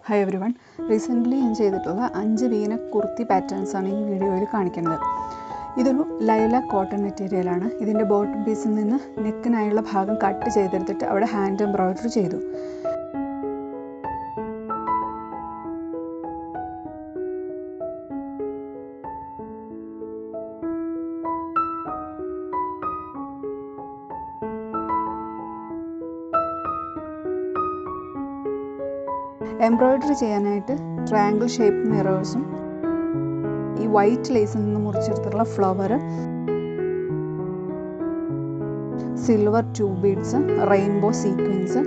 Hi every one. Recently ഞാൻ ചെയ്തിട്ടുള്ള 5 വീന കുർത്തി പാറ്റേൺസാണ് ഈ വീഡിയോയിൽ കാണിക്കുന്നത്. ഇതൊരു ലൈലാക് കോട്ടൺ മെറ്റീരിയലാണ്. ഇതിൻ്റെ ബോട്ടം പീസിൽ നിന്ന് നെക്കിനായുള്ള ഭാഗം കട്ട് ചെയ്തെടുത്തിട്ട് അവിടെ ഹാൻഡ് എംബ്രോയിഡറി ചെയ്തു. എംബ്രോയിഡറി ചെയ്യാനായിട്ട് ട്രയാങ്കിൾ ഷേപ്പ് മിറേഴ്സും ഈ വൈറ്റ് ലേസിൽ നിന്ന് മുറിച്ചെടുത്തിട്ടുള്ള flower, silver tube beads, rainbow sequence,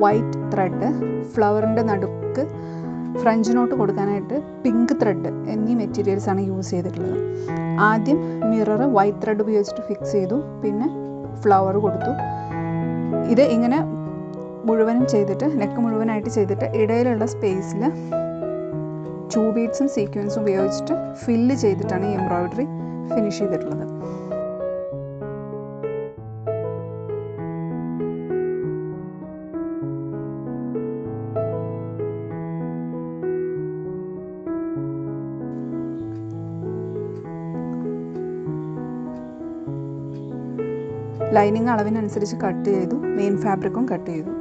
white thread, ഫ്ലവറിൻ്റെ നടുക്ക് ഫ്രഞ്ച് നോട്ട് കൊടുക്കാനായിട്ട് പിങ്ക് ത്രെഡ് എന്നീ മെറ്റീരിയൽസാണ് യൂസ് ചെയ്തിട്ടുള്ളത്. ആദ്യം മിറർ വൈറ്റ് ത്രെഡ് ഉപയോഗിച്ചിട്ട് ഫിക്സ് ചെയ്തു, പിന്നെ ഫ്ലവർ കൊടുത്തു. ഇത് ഇങ്ങനെ മുഴുവനും ചെയ്തിട്ട് നെക്ക് മുഴുവനായിട്ട് ചെയ്തിട്ട് ഇടയിലുള്ള സ്പേസിൽ ട്യൂബ് ബീഡ്സും സീക്വൻസും ഉപയോഗിച്ചിട്ട് ഫില്ല് ചെയ്തിട്ടാണ് ഈ എംബ്രോയിഡറി ഫിനിഷ് ചെയ്തിട്ടുള്ളത്. ലൈനിങ് അളവിനനുസരിച്ച് കട്ട് ചെയ്തു, മെയിൻ ഫാബ്രിക്കും കട്ട് ചെയ്തു.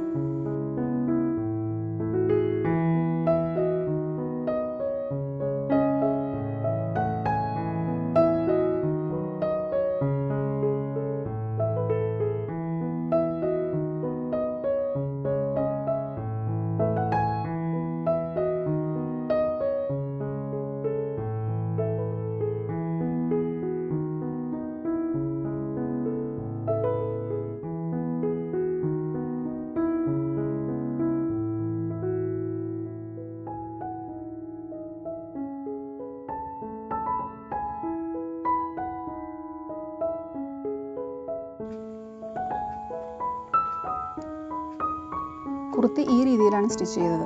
കുർത്തി ഈ രീതിയിലാണ് സ്റ്റിച്ച് ചെയ്തത്.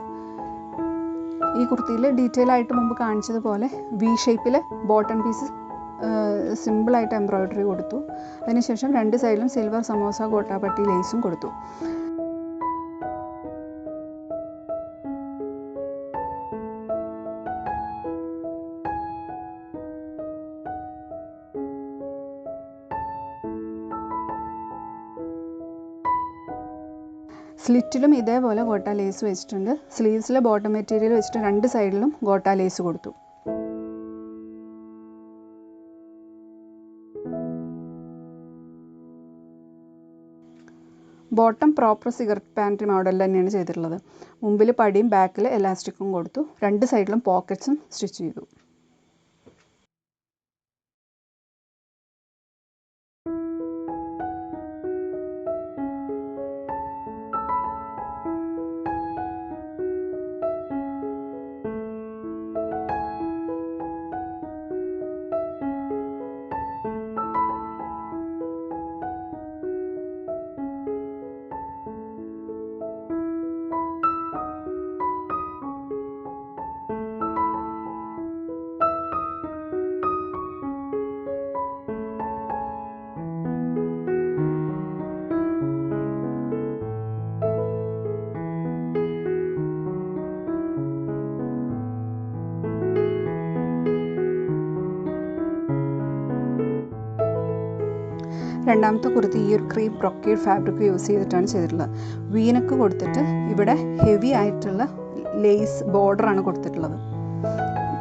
ഈ കുർത്തിയിൽ ഡീറ്റെയിൽ ആയിട്ട് മുമ്പ് കാണിച്ചതുപോലെ വി ഷേപ്പിൽ ബോട്ടം പീസ് സിമ്പിളായിട്ട് എംബ്രോയിഡറി കൊടുത്തു. അതിനുശേഷം 2 സൈഡിലും സിൽവർ സമോസ ഗോട്ടാപട്ടി ലേസും കൊടുത്തു. സ്ലിറ്റിലും ഇതേപോലെ ഗോട്ടാ ലേസ് വെച്ചിട്ടുണ്ട്. സ്ലീവ്സിലെ ബോട്ടം മെറ്റീരിയൽ വെച്ചിട്ട് 2 സൈഡിലും ഗോട്ടാ ലേസ് കൊടുത്തു. ബോട്ടം പ്രോപ്പർ സിഗരറ്റ് പാൻട്രി മോഡലിൽ തന്നെയാണ് ചെയ്തിട്ടുള്ളത്. മുമ്പിൽ പടിയും ബാക്കിൽ എലാസ്റ്റിക്കും കൊടുത്തു. 2 സൈഡിലും പോക്കറ്റ്സും സ്റ്റിച്ച് ചെയ്തു. രണ്ടാമത്തെ കുർത്തി ഈ ഒരു ക്രീം ബ്രൊക്കേഡ് ഫാബ്രിക് യൂസ് ചെയ്തിട്ടാണ് ചെയ്തിട്ടുള്ളത്. വീനക്ക് കൊടുത്തിട്ട് ഇവിടെ ഹെവി ആയിട്ടുള്ള ലേസ് ബോർഡറാണ് കൊടുത്തിട്ടുള്ളത്.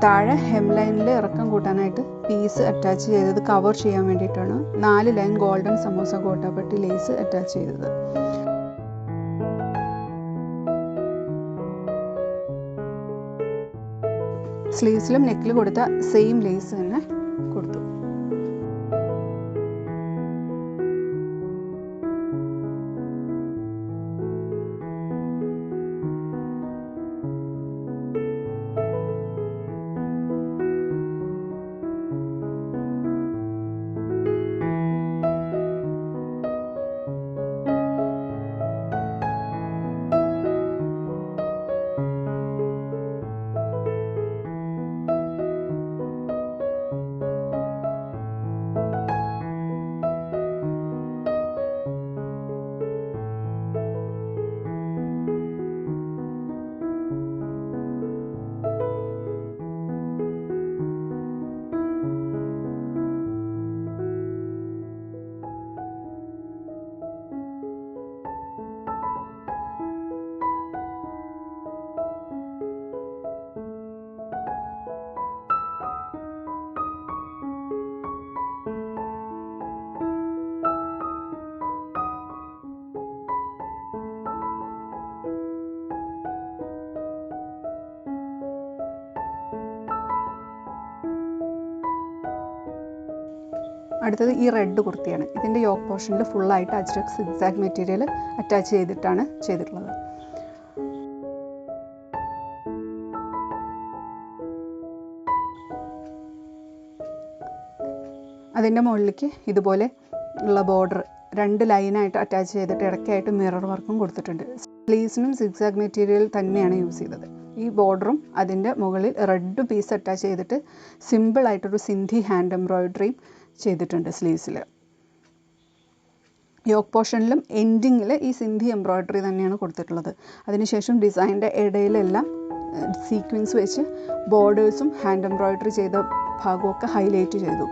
താഴെ ഹെം ലൈനിൽ ഇറക്കം കൂട്ടാനായിട്ട് പീസ് അറ്റാച്ച് ചെയ്തത് കവർ ചെയ്യാൻ വേണ്ടിയിട്ടാണ് 4 line golden samosa gotapatti lace attach ചെയ്തത്. സ്ലീവ്സിലും നെക്കിൽ കൊടുത്ത സെയിം ലേസ് തന്നെ കൊടുത്തു. അടുത്തത് ഈ റെഡ് കുർത്തിയാണ്. ഇതിൻ്റെ യോക്ക് പോർഷനിൽ ഫുള്ളായിട്ട് അജ്രക് സിഗ്സാഗ് മെറ്റീരിയൽ അറ്റാച്ച് ചെയ്തിട്ടാണ് ചെയ്തിട്ടുള്ളത്. അതിൻ്റെ മുകളിലേക്ക് ഇതുപോലെ ഉള്ള ബോർഡർ 2 ലൈനായിട്ട് അറ്റാച്ച് ചെയ്തിട്ട് ഇടയ്ക്കായിട്ട് മിറർ വർക്കും കൊടുത്തിട്ടുണ്ട്. സ്ലീവ്സിനും സിഗ്സാഗ് മെറ്റീരിയൽ തന്നെയാണ് യൂസ് ചെയ്തത്. ഈ ബോർഡറും അതിൻ്റെ മുകളിൽ റെഡ് പീസ് അറ്റാച്ച് ചെയ്തിട്ട് സിമ്പിളായിട്ടൊരു സിന്ധി ഹാൻഡ് എംബ്രോയിഡറിയും ചെയ്തിട്ടുണ്ട് സ്ലീവ്സിൽ. യോക്ക് പോർഷനിലും എൻഡിങ്ങിൽ ഈ സിന്ധി എംബ്രോയിഡറി തന്നെയാണ് കൊടുത്തിട്ടുള്ളത്. അതിനുശേഷം ഡിസൈനിൻ്റെ ഇടയിലെല്ലാം സീക്വൻസ് വെച്ച് ബോർഡേഴ്സും ഹാൻഡ് എംബ്രോയിഡറി ചെയ്ത ഭാഗമൊക്കെ ഹൈലൈറ്റ് ചെയ്തു.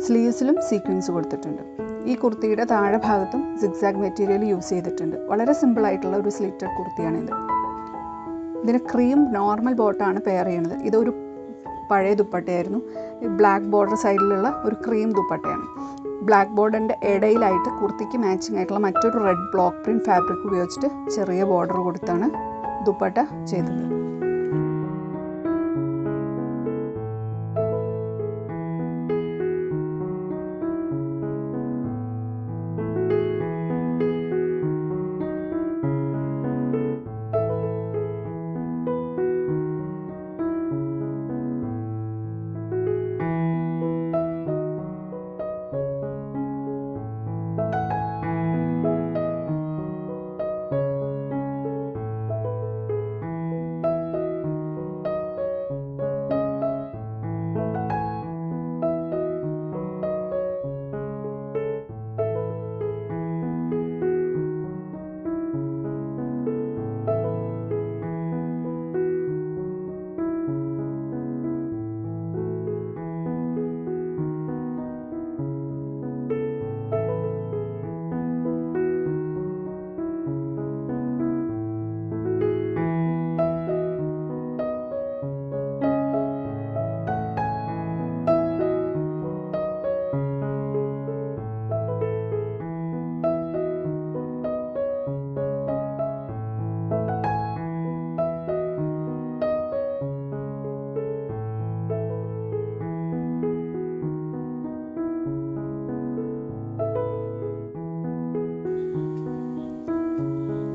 സ്ലീവ്സിലും സീക്വൻസ് കൊടുത്തിട്ടുണ്ട്. ഈ കുർത്തിയുടെ താഴെ ഭാഗത്തും സിഗ്സാഗ് മെറ്റീരിയൽ യൂസ് ചെയ്തിട്ടുണ്ട്. വളരെ സിമ്പിളായിട്ടുള്ള ഒരു സ്ലിറ്റഡ് കുർത്തിയാണിത്. ഇതിന് ക്രീം നോർമൽ ബോട്ടാണ് പെയർ ചെയ്യണത്. ഇതൊരു പഴയ ദുപ്പട്ടയായിരുന്നു. ബ്ലാക്ക് ബോർഡർ സൈഡിലുള്ള ഒരു ക്രീം ദുപ്പട്ടയാണ്. ബ്ലാക്ക് ബോർഡറിൻ്റെ ഇടയിലായിട്ട് കുർത്തിക്ക് മാച്ചിങ് ആയിട്ടുള്ള മറ്റൊരു റെഡ് ബ്ലോക്ക് പ്രിൻറ്റ് ഫാബ്രിക് ഉപയോഗിച്ചിട്ട് ചെറിയ ബോർഡർ കൊടുത്താണ് ദുപ്പട്ട ചെയ്തത്.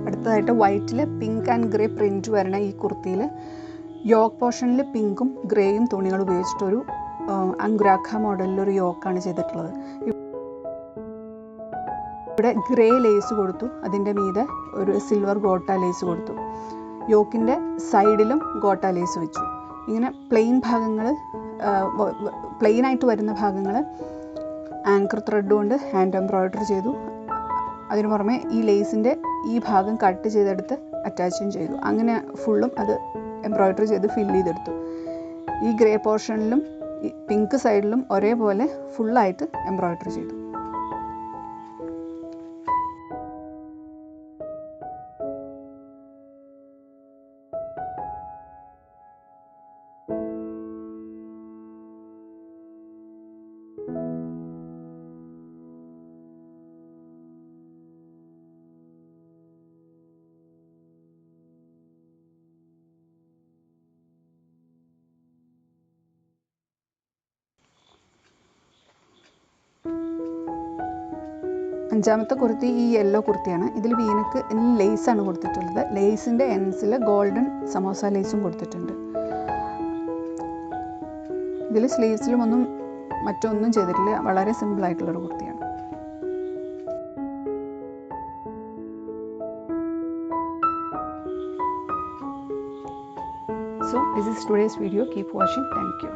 അടുത്തതായിട്ട് വൈറ്റിൽ പിങ്ക് ആൻഡ് ഗ്രേ പ്രിൻറ്റ് വരണ ഈ കുർത്തിയിൽ യോക്ക് പോർഷനിൽ പിങ്കും ഗ്രേയും തുണികൾ ഉപയോഗിച്ചിട്ടൊരു അങ്കുരാഖ മോഡലിലൊരു യോക്കാണ് ചെയ്തിട്ടുള്ളത്. ഇവിടെ ഗ്രേ ലേസ് കൊടുത്തു, അതിൻ്റെ മീതെ ഒരു സിൽവർ ഗോട്ട ലേസ് കൊടുത്തു. യോക്കിൻ്റെ സൈഡിലും ഗോട്ട ലേസ് വെച്ചു. ഇങ്ങനെ പ്ലെയിനായിട്ട് വരുന്ന ഭാഗങ്ങൾ ആങ്കർ ത്രെഡ് കൊണ്ട് ഹാൻഡ് എംബ്രോയിഡറി ചെയ്തു. അതിനു പുറമെ ഈ ലേസിൻ്റെ ഈ ഭാഗം കട്ട് ചെയ്തെടുത്ത് അറ്റാച്ചും ചെയ്തു. അങ്ങനെ ഫുള്ളും അത് എംബ്രോയിഡറി ചെയ്ത് ഫില്ല് ചെയ്തെടുത്തു. ഈ ഗ്രേ പോർഷനിലും പിങ്ക് സൈഡിലും ഒരേപോലെ ഫുള്ളായിട്ട് എംബ്രോയിഡറി ചെയ്തു. അഞ്ചാമത്തെ കുർത്തി ഈ യെല്ലോ കുർത്തിയാണ്. ഇതിൽ വീനക്ക് ലേസാണ് കൊടുത്തിട്ടുള്ളത്. ലേസിൻ്റെ എൻസിൽ ഗോൾഡൻ സമോസ ലേസും കൊടുത്തിട്ടുണ്ട്. ഇതിൽ സ്ലീവ്സിലും മറ്റൊന്നും ചെയ്തിട്ടില്ല. വളരെ സിമ്പിളായിട്ടുള്ളൊരു കുർത്തിയാണ്. So this is today's video. Keep watching. Thank you.